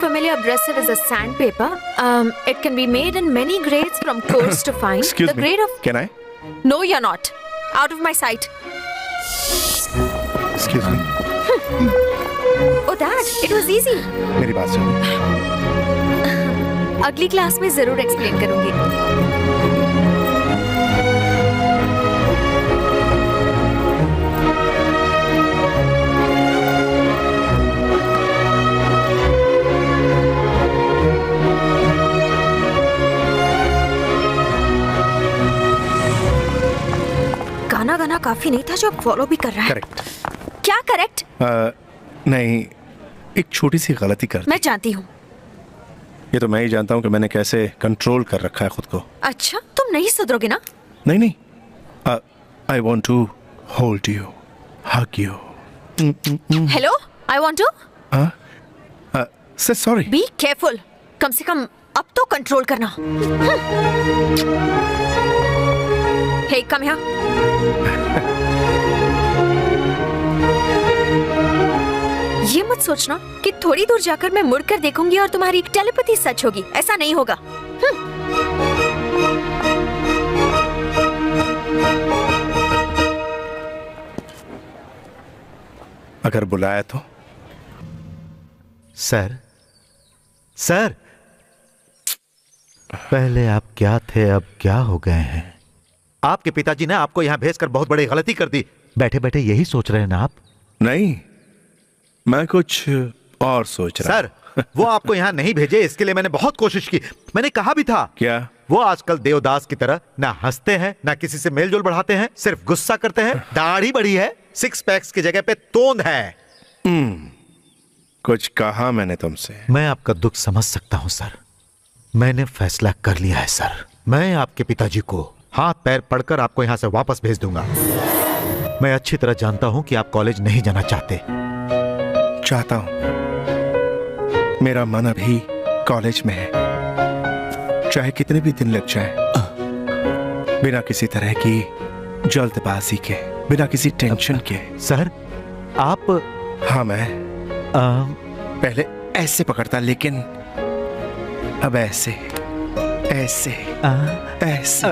Familiar abrasive is a sandpaper. It can be made in many grades from coarse to fine. Excuse me. Grade of... Can I? No, you're not. Out of my sight. Excuse me. Oh, Dad, it was easy. मेरी बात सुनिए। अगली class में जरूर explain करूंगी। गाना काफी नहीं था जो अब फॉलो भी कर रहा है। करेक्ट। क्या करेक्ट? नहीं, एक छोटी सी गलती कर दी। मैं जानती हूँ। ये तो मैं ही जानता हूँ कि मैंने कैसे कंट्रोल कर रखा है खुद को। अच्छा, तुम नहीं सुधरोगे ना? नहीं नहीं, I want to hold you, hug you. Hello, I want to. Say sorry. Be careful. कम से कम अब तो कंट्रोल करना। Hey, come here. ये मत सोचना कि थोड़ी दूर जाकर मैं मुड़कर देखूंगी और तुम्हारी टेलीपैथी सच होगी। ऐसा नहीं होगा। अगर बुलाया तो? सर, सर, पहले आप क्या थे, अब क्या हो गए हैं? आपके पिताजी ने आपको यहां भेजकर बहुत बड़ी गलती कर दी। बैठे बैठे यही सोच रहे हैं ना आप? नहीं, मैं कुछ और सोच रहा। सर, वो आपको यहाँ नहीं भेजे, इसके लिए मैंने बहुत कोशिश की। मैंने कहा भी था। क्या? वो आजकल देवदास की तरह ना हंसते हैं, ना किसी से मेलजोल बढ़ाते हैं, सिर्फ गुस्सा करते हैं। दाढ़ी बढ़ी है, 6 पैक्स की जगह पे तोंद है। कुछ कहा मैंने तुमसे? मैं आपका दुख समझ सकता हूँ सर। मैंने फैसला कर लिया है सर। मैं आपके पिताजी को हाथ पैर पड़कर आपको यहाँ से वापस भेज दूंगा। मैं अच्छी तरह जानता हूँ कि आप कॉलेज नहीं जाना चाहता हूँ। मेरा मन अभी कॉलेज में है, चाहे कितने भी दिन लग जाए, बिना किसी तरह की जल्दबाजी के, बिना किसी टेंशन के। सर, आप... हाँ, मैं पहले ऐसे पकड़ता, लेकिन अब ऐसे ऐसे ऐसे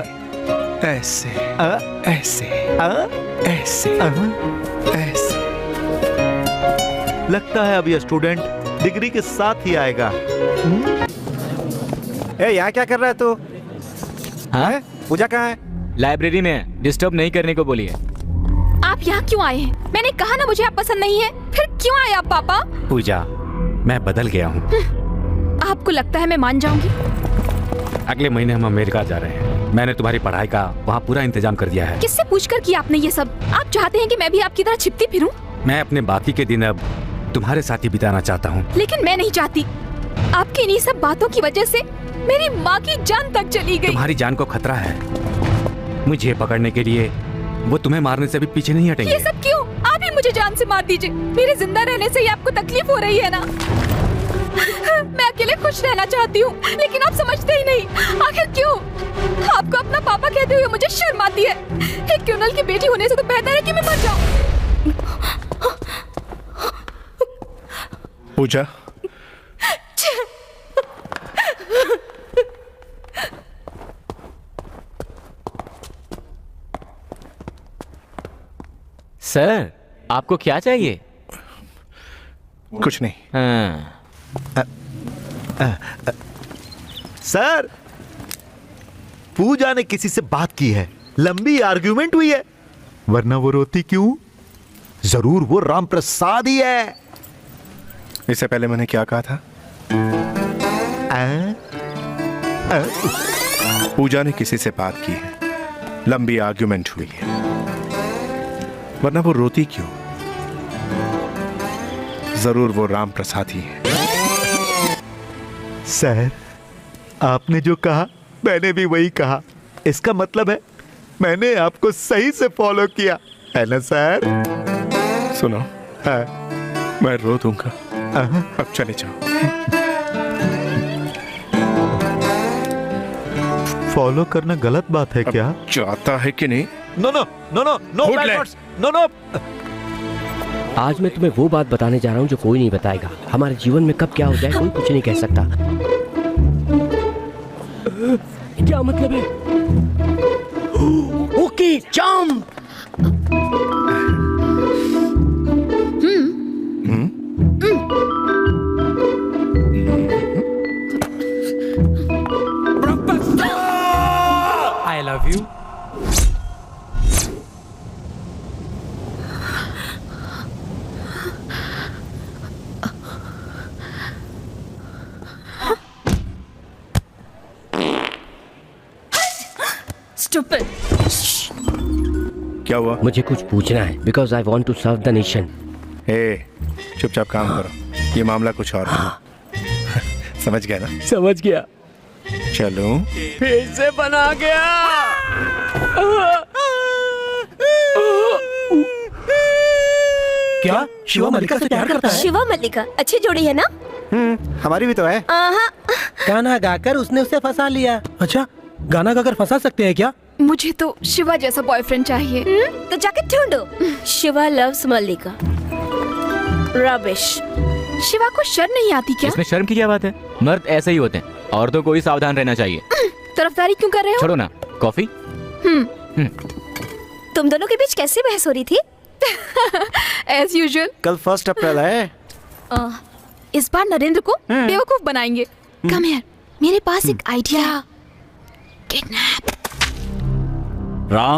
ऐसे ऐसे ऐसे ऐसे। लगता है अब ये स्टूडेंट डिग्री के साथ ही आएगा। यहाँ क्या कर रहा है तू? हाँ? पूजा कहाँ है? लाइब्रेरी में। डिस्टर्ब नहीं करने को बोलिए। आप यहाँ क्यों आए हैं? मैंने कहा ना मुझे आप पसंद नहीं है। फिर क्यों आए आप पापा? पूजा, मैं बदल गया हूँ। आपको लगता है मैं मान जाऊंगी? अगले महीने हम अमेरिका जा रहे हैं। मैंने तुम्हारी पढ़ाई का वहाँ पूरा इंतजाम कर दिया है। किससे पूछकर किया आपने ये सब? आप चाहते हैं कि मैं भी आपकी तरह छिपती फिरूं? मैं अपने बाकी के दिन अब तुम्हारे साथ ही बिताना चाहता हूँ। लेकिन मैं नहीं चाहती। आपकी इन्हीं सब बातों की वजह से मेरी माँ की जान तक चली गई। तुम्हारी जान को खतरा है। मुझे पकड़ने के लिए वो तुम्हें मारने से भी पीछे नहीं हटेंगे। ये सब क्यों? आप ही मुझे जान से मार दीजिए। मेरे जिंदा रहने से ही आपको तकलीफ हो रही है ना? मैं अकेले खुश रहना चाहती हूँ, लेकिन आप समझते ही नहीं। आखिर क्यों? आपको अपना पापा कहते हुए मुझे शर्म आती है। एक क्रिमिनल की बेटी होने से तो बेहतर है कि मैं मर जाऊँ। पूजा, सर, आपको क्या चाहिए? कुछ नहीं। हाँ। सर, पूजा ने किसी से बात की है, लंबी आर्ग्यूमेंट हुई है, वरना वो रोती क्यों? जरूर वो राम प्रसाद ही है। इससे पहले मैंने क्या कहा था? पूजा ने किसी से बात की है, लंबी आर्ग्यूमेंट हुई है, वरना वो रोती क्यों? जरूर वो राम प्रसाद ही है। सर, आपने जो कहा मैंने भी वही कहा। इसका मतलब है मैंने आपको सही से फॉलो किया है ना सर? सुनो, मैं रो दूंगा। अब चले जाओ। फॉलो करना गलत बात है क्या? चाहता है कि नहीं? No no no no no, no no. आज मैं तुम्हें वो बात बताने जा रहा हूँ जो कोई नहीं बताएगा। हमारे जीवन में कब क्या हो जाए कोई कुछ नहीं कह सकता। क्या मतलब है? Okay jump. I love you. Stupid. क्या हुआ? मुझे कुछ पूछना है because I want to serve the nation. ए, चुपचाप काम करो, ये मामला कुछ और है। समझ गया ना? समझ गया। चलो। फिर से बना गया। क्या शिवा मल्लिका से प्यार करता है? शिवा मल्लिका अच्छी जोड़ी है ना? हमारी भी तो है। गाना गाकर उसने उसे फंसा लिया। अच्छा, गाना गाकर फंसा सकते हैं क्या? मुझे तो शिवा जैसा बॉयफ्रेंड चाहिए। तो जाके ढूंढो। शिवा लव्स मल्लिका। रबिश। शिवा को शर्म नहीं आती क्या? इसमें शर्म की क्या बात है? मर्द ऐसे ही होते हैं, औरतों को ही सावधान रहना चाहिए। तरफदारी क्यों कर रहे हो? छोड़ो ना, कॉफी। तुम दोनों के बीच कैसी बहस हो रही थी? As usual. कल 1 अप्रैल है। इस बार नरेंद्र को बेवकूफ बनाएंगे। कम हियर, मेरे पास एक आइडिया। किडनैप। राम